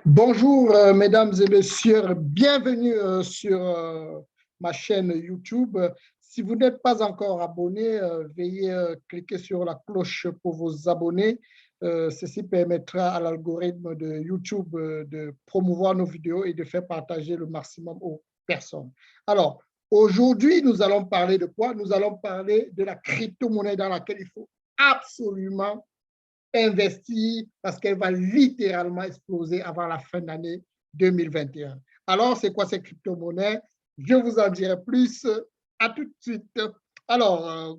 Bonjour, mesdames et messieurs, bienvenue sur ma chaîne YouTube. Si vous n'êtes pas encore abonné, veuillez cliquer sur la cloche pour vous abonner. Ceci permettra à l'algorithme de YouTube de promouvoir nos vidéos et de faire partager le maximum aux personnes. Alors, aujourd'hui, nous allons parler de quoi? Nous allons parler de la crypto-monnaie dans laquelle il faut absolument investir parce qu'elle va littéralement exploser avant la fin de l'année 2021. Alors, c'est quoi ces crypto-monnaies? Je vous en dirai plus. À tout de suite. Alors,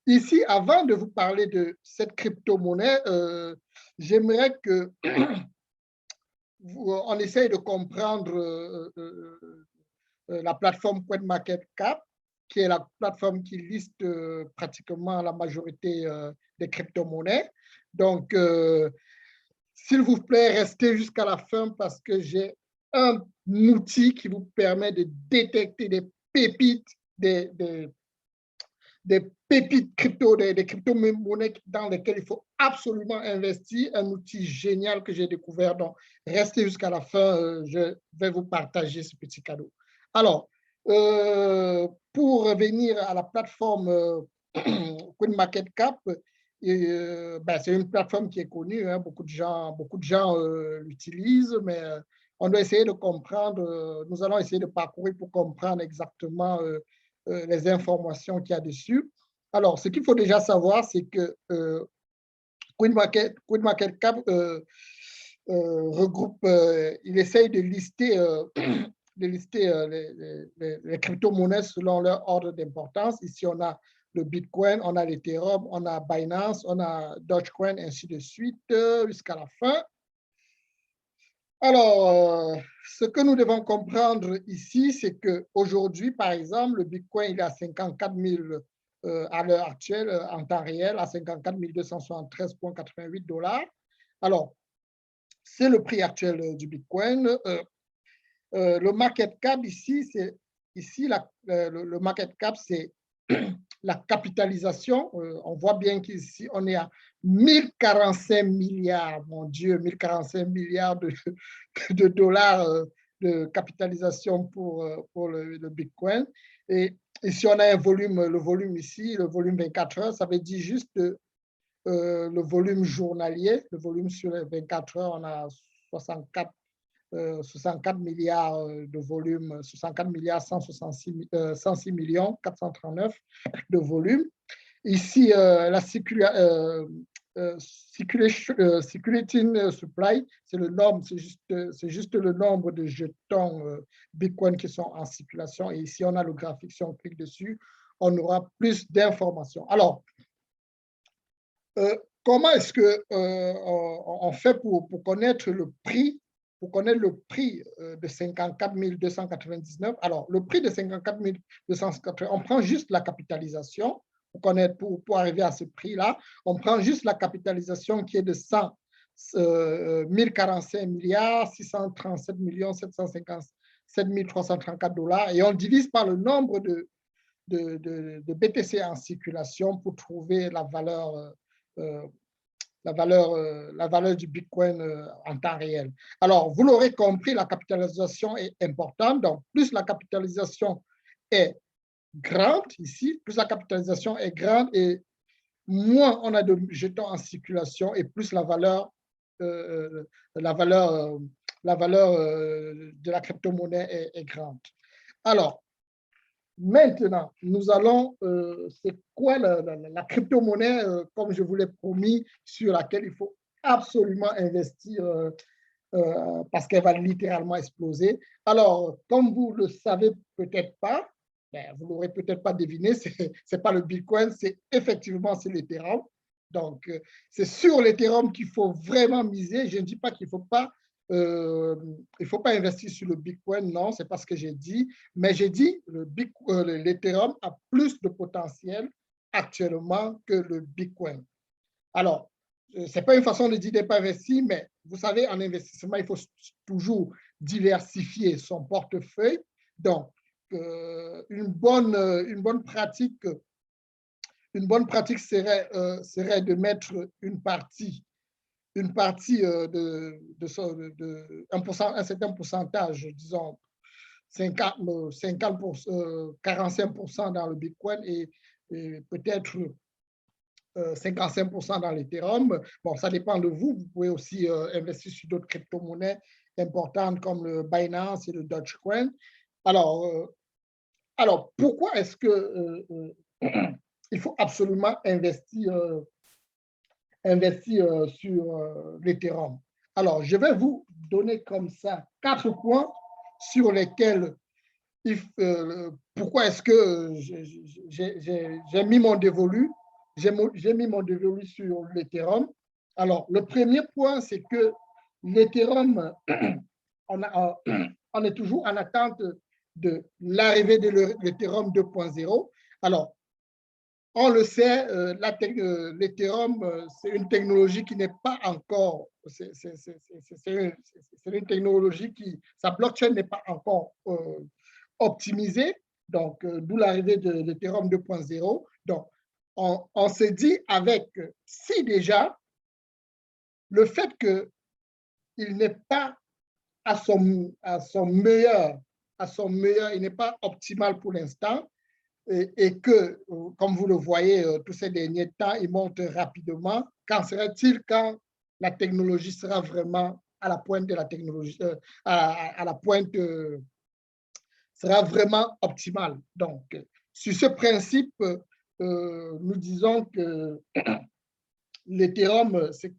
ici, avant de vous parler de cette crypto-monnaie, j'aimerais que on essaye de comprendre la plateforme CoinMarketCap, qui est la plateforme qui liste pratiquement la majorité des crypto-monnaies. Donc, s'il vous plaît, restez jusqu'à la fin parce que j'ai un outil qui vous permet de détecter des pépites, des pépites crypto, des crypto-monnaies dans lesquelles il faut absolument investir. Un outil génial que j'ai découvert. Donc, restez jusqu'à la fin. Je vais vous partager ce petit cadeau. Alors, pour revenir à la plateforme CoinMarketCap, c'est une plateforme qui est connue, hein, beaucoup de gens l'utilisent, mais on doit essayer de comprendre, nous allons essayer de parcourir pour comprendre exactement les informations qu'il y a dessus. Alors, ce qu'il faut déjà savoir, c'est que CoinMarketCap regroupe, il essaye de lister, les crypto-monnaies selon leur ordre d'importance. Ici, on a le Bitcoin, on a l'Ethereum, on a Binance, on a Dogecoin, ainsi de suite, jusqu'à la fin. Alors, ce que nous devons comprendre ici, c'est qu'aujourd'hui, par exemple, le Bitcoin il est à 54 000 à l'heure actuelle, en temps réel, à 54 273,88 $. Alors, c'est le prix actuel du Bitcoin. Le market cap ici, le market cap, c'est la capitalisation. On voit bien qu'ici, on est à 1045 milliards, mon Dieu, 1045 milliards de dollars de capitalisation pour le Bitcoin. Et ici, on a le volume ici, le volume 24 heures, ça veut dire juste le volume journalier. Le volume sur les 24 heures, on a 64 milliards de volume, 64 milliards 106 millions 439 de volume. Ici, la circulating supply, c'est juste le nombre de jetons Bitcoin qui sont en circulation. Et ici, on a le graphique. Si on clique dessus, on aura plus d'informations. Alors, comment est-ce qu'on fait pour connaître le prix de 54 299? Alors, le prix de 54 299, on prend juste la capitalisation pour arriver à ce prix-là. On prend juste la capitalisation qui est de 1045 milliards 637 757 334 $ et on divise par le nombre de BTC en circulation pour trouver la valeur du Bitcoin en temps réel. Alors, vous l'aurez compris, la capitalisation est importante. Donc, plus la capitalisation est grande ici, plus la capitalisation est grande et moins on a de jetons en circulation et plus la valeur de la crypto-monnaie est grande. Alors, maintenant, nous allons, c'est quoi la crypto-monnaie, comme je vous l'ai promis, sur laquelle il faut absolument investir parce qu'elle va littéralement exploser. Alors, comme vous ne le savez peut-être pas, vous ne l'aurez peut-être pas deviné, ce n'est pas le Bitcoin, c'est l'Ethereum. Donc, c'est sur l'Ethereum qu'il faut vraiment miser. Je ne dis pas qu'il ne faut pas investir sur le Bitcoin, non, c'est pas ce que j'ai dit, mais j'ai dit l'Ethereum a plus de potentiel actuellement que le Bitcoin. Alors, ce n'est pas une façon de dire de ne pas investir, mais vous savez, en investissement, il faut toujours diversifier son portefeuille. Donc, une bonne pratique serait de mettre une partie une partie un certain pourcentage, disons 45% dans le Bitcoin et peut-être 55% dans l'Ethereum. Bon, ça dépend de vous. Vous pouvez aussi investir sur d'autres crypto-monnaies importantes comme le Binance et le Dogecoin. Alors, pourquoi est-ce que il faut absolument investir sur l'Ethereum? Alors, je vais vous donner comme ça 4 points sur lesquels pourquoi est-ce que j'ai mis mon dévolu sur l'Ethereum. Alors, le premier point, c'est que l'Ethereum, on est toujours en attente de l'arrivée de l'Ethereum 2.0. Alors, on le sait, l'Ethereum, c'est une technologie qui n'est pas encore, c'est une technologie qui, sa blockchain n'est pas encore optimisée, donc d'où l'arrivée de l'Ethereum 2.0. Donc, on s'est dit avec, si déjà, le fait qu'il n'est pas à son meilleur, il n'est pas optimal pour l'instant, et que, comme vous le voyez, tous ces derniers temps, il monte rapidement. Qu'en sera-t-il quand la technologie sera vraiment à la pointe de la technologie, à la pointe, sera vraiment optimale? Donc, sur ce principe, nous disons que l'Ethereum, c'est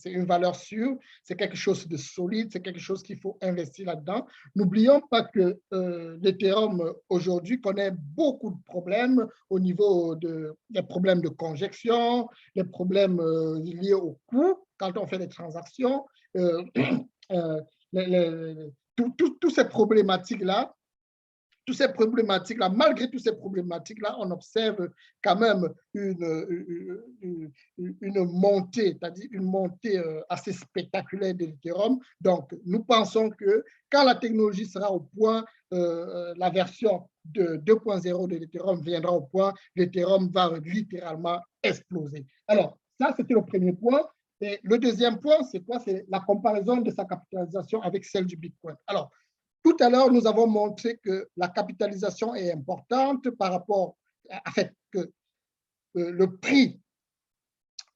une valeur sûre, c'est quelque chose de solide, c'est quelque chose qu'il faut investir là-dedans. N'oublions pas que l'Ethereum aujourd'hui connaît beaucoup de problèmes au niveau des problèmes de conjection, les problèmes liés au coût quand on fait des transactions, toutes ces problématiques-là. Malgré toutes ces problématiques-là, on observe quand même une montée, c'est-à-dire une montée assez spectaculaire de l'Ethereum. Donc, nous pensons que quand la technologie sera au point, la version de 2.0 de l'Ethereum viendra au point, l'Ethereum va littéralement exploser. Alors, ça, c'était le premier point. Et le deuxième point, c'est quoi? C'est la comparaison de sa capitalisation avec celle du Bitcoin. Alors, tout à l'heure, nous avons montré que la capitalisation est importante par rapport à fait que le prix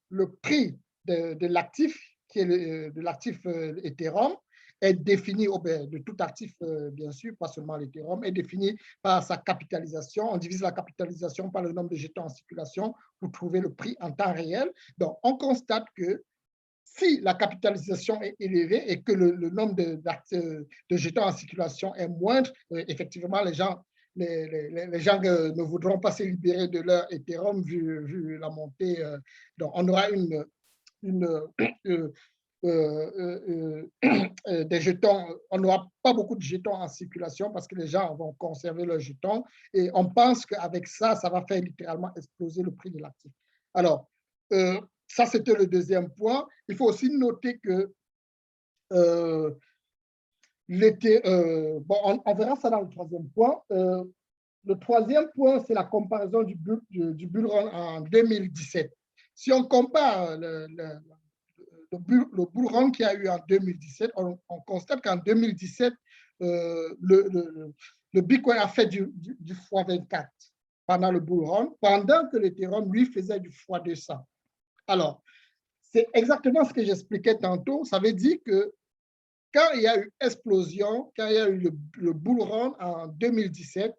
de l'actif, qui est de l'actif Ethereum, est défini, de tout actif, bien sûr, pas seulement l'Ethereum, est défini par sa capitalisation. On divise la capitalisation par le nombre de jetons en circulation pour trouver le prix en temps réel. Donc, on constate que si la capitalisation est élevée et que le nombre de jetons en circulation est moindre, effectivement, les gens ne voudront pas se libérer de leur Ethereum vu la montée. Donc, on aura des jetons, on n'aura pas beaucoup de jetons en circulation parce que les gens vont conserver leurs jetons et on pense qu'avec ça, ça va faire littéralement exploser le prix de l'actif. Alors, ça, c'était le deuxième point. Il faut aussi noter que on verra ça dans le troisième point. Le troisième point, c'est la comparaison du bull run en 2017. Si on compare le bull run qu'il y a eu en 2017, on constate qu'en 2017, le Bitcoin a fait du x24 pendant le bull run, pendant que l'Ethereum, lui, faisait du x200. Alors, c'est exactement ce que j'expliquais tantôt. Ça veut dire que quand il y a eu explosion, quand il y a eu le bull run en 2017,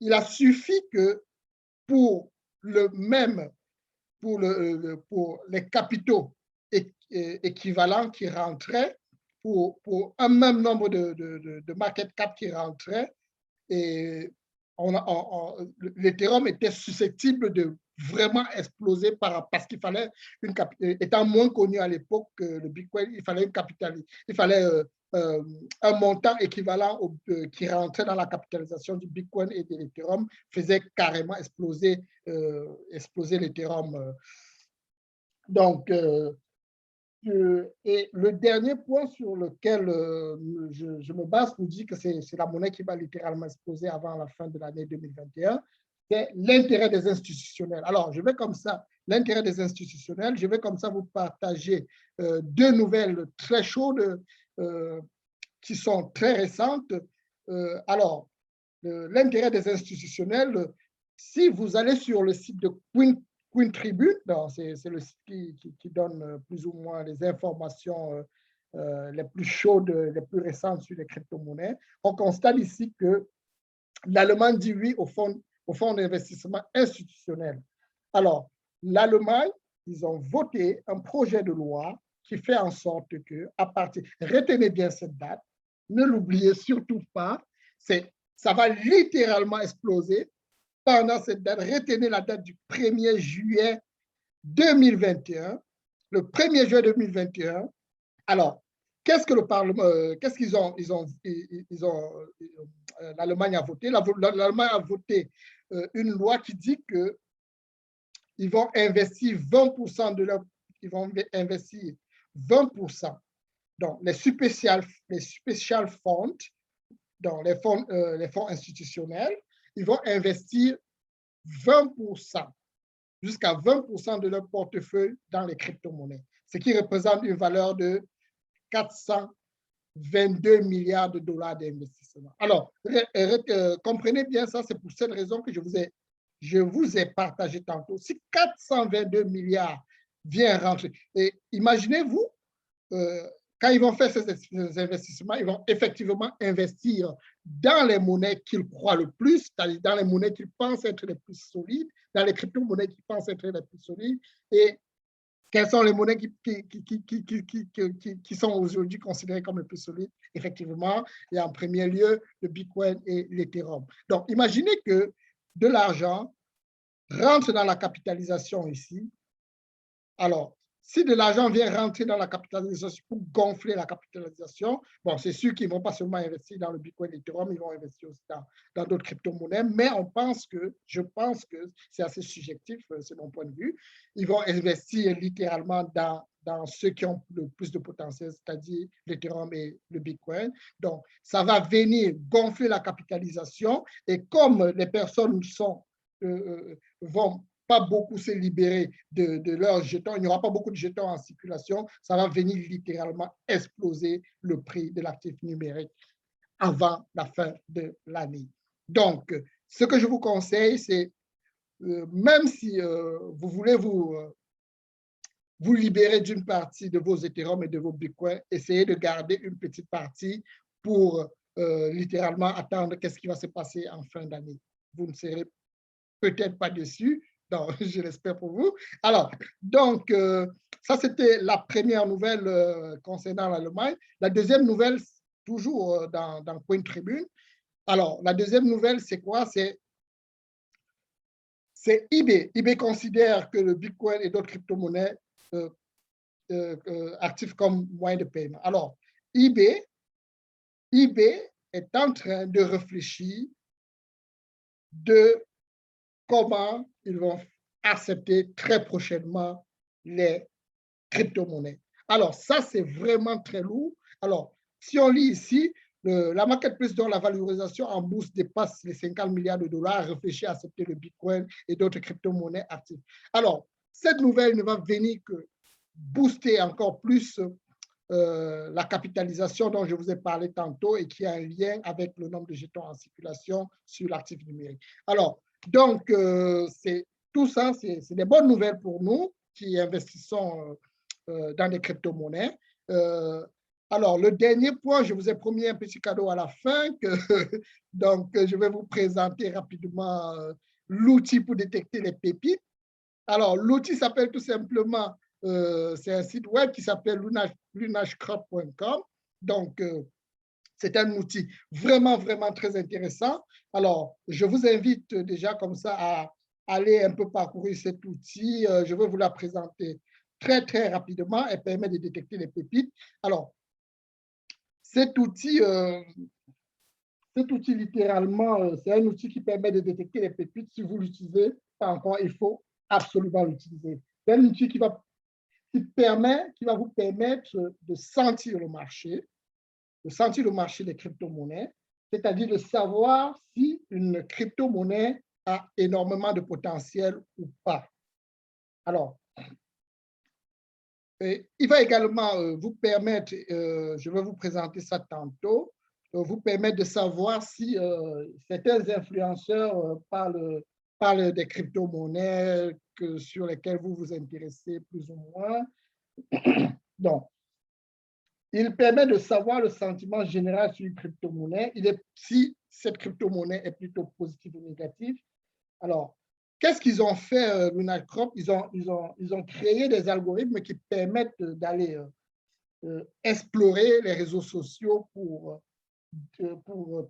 il a suffi que pour les capitaux équivalents qui rentraient, pour un même nombre de market cap qui rentraient, et l'Ethereum était susceptible de vraiment exploser parce qu'il fallait étant moins connu à l'époque que le Bitcoin, il fallait un montant équivalent qui rentrait dans la capitalisation du Bitcoin et de l'Ethereum faisait carrément exploser l'Ethereum. Donc, et le dernier point sur lequel je me base pour dire que c'est la monnaie qui va littéralement exploser avant la fin de l'année 2021, c'est l'intérêt des institutionnels. Alors, je vais comme ça l'intérêt des institutionnels. Je vais comme ça vous partager deux nouvelles très chaudes qui sont très récentes. Alors, l'intérêt des institutionnels, si vous allez sur le site de Queen Tribune, c'est le site qui donne plus ou moins les informations les plus chaudes, les plus récentes sur les crypto-monnaies, on constate ici que l'Allemagne dit oui au fonds d'investissement institutionnel. Alors, l'Allemagne, ils ont voté un projet de loi qui fait en sorte que, à partir, retenez bien cette date, ne l'oubliez surtout pas, ça va littéralement exploser pendant cette date. Retenez la date du 1er juillet 2021. Le 1er juillet 2021. Alors, qu'est-ce que le Parlement, qu'est-ce qu'ils ont, l'Allemagne a voté? L'Allemagne a voté une loi qui dit qu'ils vont investir 20% de leur, ils vont investir 20% dans les special funds, dans les fonds institutionnels, ils vont investir 20%, jusqu'à 20% de leur portefeuille dans les crypto-monnaies, ce qui représente une valeur de 422 milliards de dollars d'investissement. Alors, comprenez bien ça, c'est pour cette raison que je vous ai partagé tantôt. Si 422 milliards viennent rentrer, et imaginez-vous, quand ils vont faire ces investissements, ils vont effectivement investir dans les monnaies qu'ils croient le plus, c'est-à-dire dans les monnaies qu'ils pensent être les plus solides, dans les crypto-monnaies qu'ils pensent être les plus solides, et quelles sont les monnaies qui sont aujourd'hui considérées comme les plus solides? Effectivement, il y a en premier lieu le Bitcoin et l'Ethereum. Donc, imaginez que de l'argent rentre dans la capitalisation ici. Alors, si de l'argent vient rentrer dans la capitalisation pour gonfler la capitalisation, bon, c'est sûr qu'ils ne vont pas seulement investir dans le Bitcoin et l'Ethereum, ils vont investir aussi dans d'autres crypto-monnaies, mais je pense que c'est assez subjectif, c'est mon point de vue. Ils vont investir littéralement dans ceux qui ont le plus de potentiel, c'est-à-dire l'Ethereum et le Bitcoin. Donc, ça va venir gonfler la capitalisation et comme les personnes vont pas beaucoup se libérer de leurs jetons, il n'y aura pas beaucoup de jetons en circulation, ça va venir littéralement exploser le prix de l'actif numérique avant la fin de l'année. Donc, ce que je vous conseille, c'est même si vous voulez vous libérer d'une partie de vos Ethereum et de vos Bitcoin, essayez de garder une petite partie pour littéralement attendre qu'est-ce qui va se passer en fin d'année. Vous ne serez peut-être pas dessus. Non, je l'espère pour vous. Alors, donc, ça, c'était la première nouvelle concernant l'Allemagne. La deuxième nouvelle, toujours dans Coin Tribune. Alors, la deuxième nouvelle, c'est quoi? C'est eBay. eBay considère que le Bitcoin et d'autres crypto-monnaies actifs comme moyen de paiement. Alors, eBay est en train de réfléchir de comment ils vont accepter très prochainement les crypto-monnaies. Alors, ça, c'est vraiment très lourd. Alors, si on lit ici, la marketplace dont la valorisation en bourse dépasse les 50 milliards de dollars réfléchit à accepter le Bitcoin et d'autres crypto-monnaies actives. Alors, cette nouvelle ne va venir que booster encore plus la capitalisation dont je vous ai parlé tantôt et qui a un lien avec le nombre de jetons en circulation sur l'actif numérique. Alors, donc, tout ça, c'est des bonnes nouvelles pour nous qui investissons dans des crypto-monnaies. Alors, le dernier point, je vous ai promis un petit cadeau à la fin. Donc, je vais vous présenter rapidement l'outil pour détecter les pépites. Alors, l'outil s'appelle tout simplement, c'est un site web qui s'appelle lunashcrop.com. Donc, c'est un outil vraiment, vraiment très intéressant. Alors, je vous invite déjà comme ça à aller un peu parcourir cet outil. Je vais vous la présenter très, très rapidement. Elle permet de détecter les pépites. Alors, cet outil littéralement, c'est un outil qui permet de détecter les pépites. Si vous l'utilisez, pas encore, il faut absolument l'utiliser. C'est un outil qui va vous permettre de sentir le marché des crypto-monnaies, c'est-à-dire de savoir si une crypto-monnaie a énormément de potentiel ou pas. Alors, il va également vous permettre, je vais vous présenter ça tantôt, vous permettre de savoir si certains influenceurs parlent des crypto-monnaies sur lesquelles vous vous intéressez plus ou moins. Donc, il permet de savoir le sentiment général sur une crypto-monnaie, si cette crypto-monnaie est plutôt positive ou négative. Alors, qu'est-ce qu'ils ont fait, Lunacrop? Ils ont créé des algorithmes qui permettent d'aller explorer les réseaux sociaux pour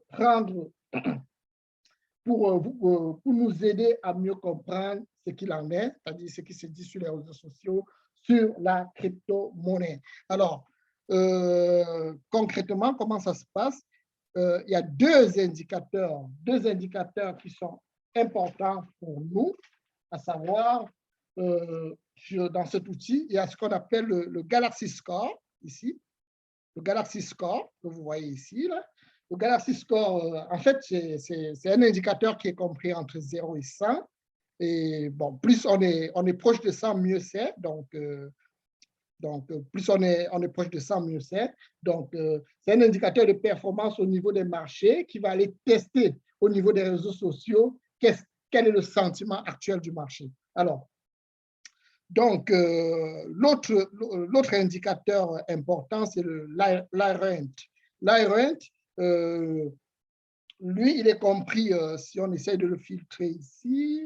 prendre, pour nous aider à mieux comprendre ce qu'il en est, c'est-à-dire ce qui se dit sur les réseaux sociaux, sur la crypto-monnaie. Alors, concrètement, comment ça se passe? Il y a deux indicateurs qui sont importants pour nous, à savoir, dans cet outil, il y a ce qu'on appelle le Galaxy Score, ici, le Galaxy Score, que vous voyez ici. Là. Le Galaxy Score, en fait, c'est un indicateur qui est compris entre 0 et 100. Et bon, plus on est proche de 100, mieux c'est. Donc, plus on est proche de 100, mieux c'est. Donc, c'est un indicateur de performance au niveau des marchés qui va aller tester au niveau des réseaux sociaux quel est le sentiment actuel du marché. Alors, donc, l'autre indicateur important, c'est l'IRENT. L'IRENT, lui, il est compris, si on essaye de le filtrer ici,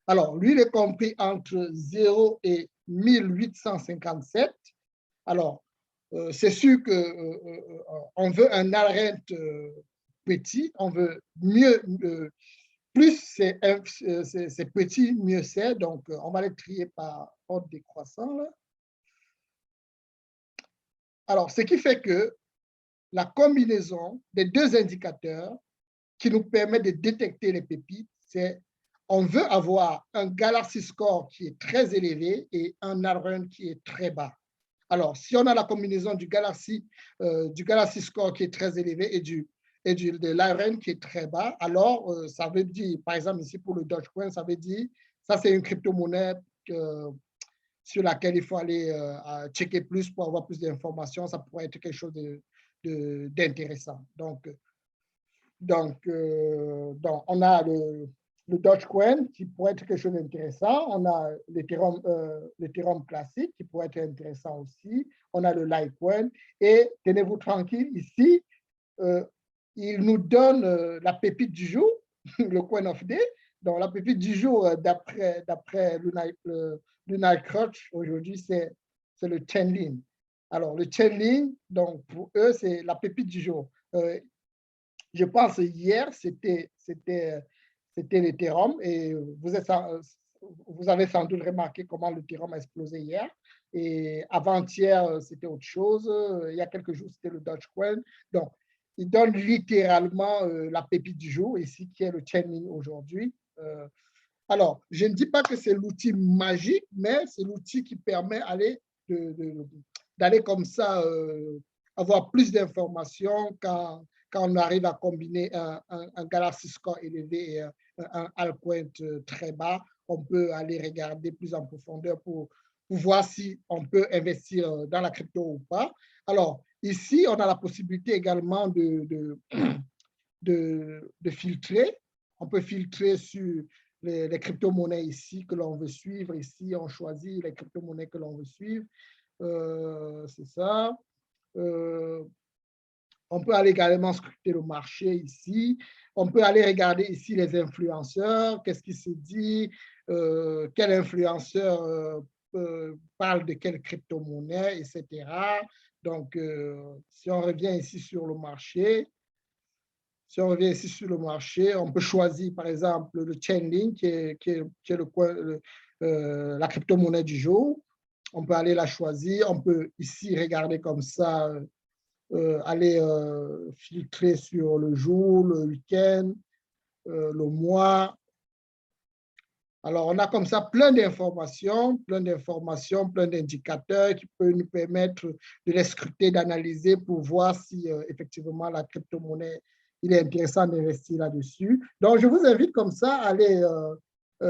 alors, lui, il est compris entre 0 et 1857. Alors, c'est sûr qu'on veut un IRENT petit, on veut mieux, plus c'est petit, mieux c'est. Donc, on va les trier par ordre décroissant. Là. Alors, ce qui fait que la combinaison des deux indicateurs qui nous permet de détecter les pépites, c'est on veut avoir un Galaxy Score qui est très élevé et un IRENT qui est très bas. Alors, si on a la combinaison du Galaxy Score qui est très élevé et de l'IRENT qui est très bas, alors ça veut dire, par exemple ici pour le Dogecoin, ça veut dire, ça c'est une crypto-monnaie sur laquelle il faut aller checker plus pour avoir plus d'informations, ça pourrait être quelque chose d'intéressant. Donc, on a le Dogecoin qui pourrait être quelque chose d'intéressant. On a l'Ethereum classique qui pourrait être intéressant aussi. On a le Litecoin. Et tenez-vous tranquille, ici, il nous donne la pépite du jour, le coin of day. Donc, la pépite du jour, d'après Lunacrop, aujourd'hui, c'est le Chainlink. Alors, le Chainlink, donc, pour eux, c'est la pépite du jour. Je pense hier, c'était l'Ethereum et vous avez sans doute remarqué comment l'Ethereum a explosé hier. Et avant-hier, c'était autre chose. Il y a quelques jours, c'était le Dogecoin. Donc, il donne littéralement la pépite du jour ici, qui est le Chainlink aujourd'hui. Alors, je ne dis pas que c'est l'outil magique, mais c'est l'outil qui permet d'aller comme ça, avoir plus d'informations quand on arrive à combiner un Galaxy Score élevé et un altcoin très bas. On peut aller regarder plus en profondeur pour voir si on peut investir dans la crypto ou pas. Alors, ici, on a la possibilité également de filtrer. On peut filtrer sur les crypto-monnaies ici que l'on veut suivre. Ici, on choisit les crypto-monnaies que l'on veut suivre. C'est ça. On peut aller également scruter le marché ici. On peut aller regarder ici les influenceurs, qu'est-ce qui se dit, quel influenceur parle de quelle crypto-monnaie, etc. Donc, si on revient ici sur le marché, on peut choisir, par exemple, le Chainlink, qui est la crypto-monnaie du jour. On peut aller la choisir. On peut ici regarder comme ça, aller filtrer sur le jour, le week-end, le mois. Alors, on a comme ça plein d'informations, plein d'indicateurs qui peuvent nous permettre de les scruter, d'analyser pour voir si effectivement la crypto-monnaie il est intéressant d'investir là-dessus. Donc, je vous invite comme ça à aller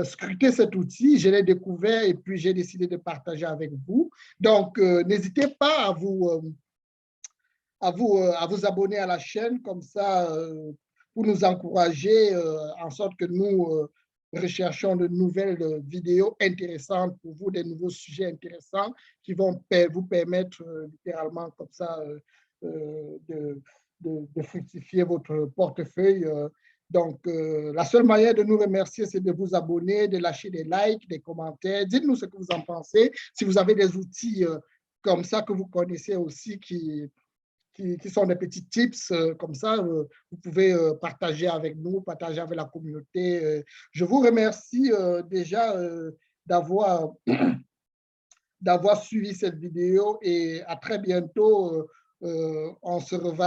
scruter cet outil. Je l'ai découvert et puis j'ai décidé de partager avec vous. Donc, n'hésitez pas à vous abonner à la chaîne comme ça pour nous encourager en sorte que nous recherchons de nouvelles vidéos intéressantes pour vous, des nouveaux sujets intéressants qui vont vous permettre littéralement comme ça de fructifier votre portefeuille. Donc, la seule manière de nous remercier, c'est de vous abonner, de lâcher des likes, des commentaires. Dites-nous ce que vous en pensez. Si vous avez des outils comme ça que vous connaissez aussi qui sont des petits tips comme ça, vous pouvez partager avec nous, partager avec la communauté. Je vous remercie déjà d'avoir suivi cette vidéo et à très bientôt. On se revoit.